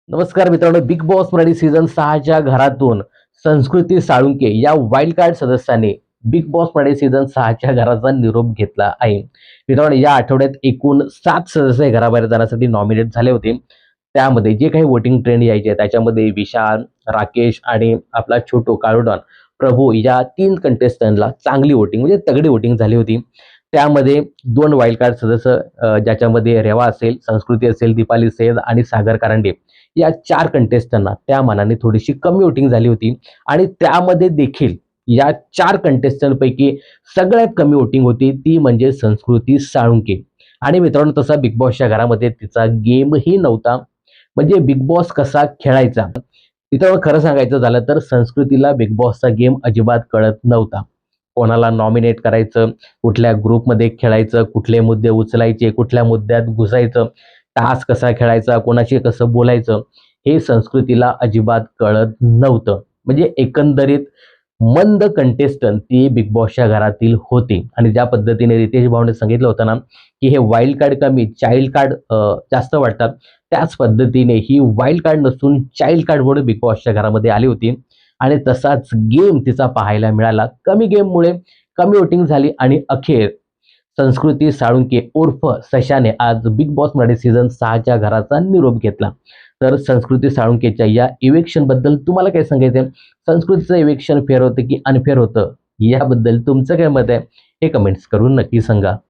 नमस्कार मित्रांनो, big boss Marathi season 6च्या घरातून संस्कृती साळुंके या वाईल्ड कार्ड सदस्याने बिग बॉस मराठी सीझन 6च्या घराचा निरोप घेतला आहे. मित्रांनो, या आठवड्यात एकूण 7 सदस्य घराबाहेर जाण्यासाठी नॉमिनेट झाले होते. त्यामध्ये जे काही वोटिंग ट्रेंड यायचे त्याच्यामध्ये विशाल, राकेश आणि आपला छोटू काळूडॉन प्रभू या 3 कंटेस्टंटला चांगली वोटिंग म्हणजे तगडी वोटिंग झाली होती. त्यामध्ये 2 वाईल्ड कार्ड सदस्य ज्याच्यामध्ये रेवा असेल, संस्कृती असेल, दीपाली सैयद आणि सागर कारंडे या 4 कंटेस्टंटना त्या मानाने थोडीशी कमी वोटिंग झाली होती आणि त्यामध्ये देखील या 4 कंटेस्टंटपैकी सगळ्यात कमी वोटिंग होती ती म्हणजे संस्कृती साळुंके. आणि मित्रांनो, तसा बिग बॉसच्या घरामध्ये तिचा गेमही नव्हता. म्हणजे बिग बॉस कसा खेळायचा, मित्रांनो खरं सांगायचं झालं तर संस्कृतीला बिग बॉसचा गेम अजिबात कळत नव्हता. कोणाला नॉमिनेट करायचं, कुठल्या ग्रुपमध्ये खेळायचं, कुठले मुद्दे उचलायचे, कुठल्या मुद्द्यात घुसायचं, टास्क कसा खेळायचा, कोणाशी कसं बोलायचं, हे संस्कृतीला अजिबात कळत नव्हतं. म्हणजे एकंदरीत मंद कंटेस्टंट ती बिग बॉसच्या घरातील होते. आणि ज्या पद्धतीने रितेश भाऊने सांगितलं होतं ना, की हे वाईल्ड कार्ड कमी चाइल्ड कार्ड जास्त वाटतात, त्याच पद्धतीने ही वाईल्ड कार्ड नसून चाइल्ड कार्ड म्हणून बिग बॉसच्या घरामध्ये आली होती. आणि तसाच गेम तिचा पाहायला मिळाला. कमी गेममुळे कमी वोटिंग झाली आणि अखेर संस्कृती साळुंके उर्फ सशाने आज बिग बॉस मराठी सीझन 6च्या घराचा निरोप घेतला. तर संस्कृती साळुंकेच्या या इव्हेक्शन बद्दल तुम्हाला काय सांगायचं? संस्कृतीचं इव्हेक्शन फेअर होतं की अनफेअर होतं? याबद्दल तुमचं काय मत आहे? हे कमेंट्स करून नक्की सांगा.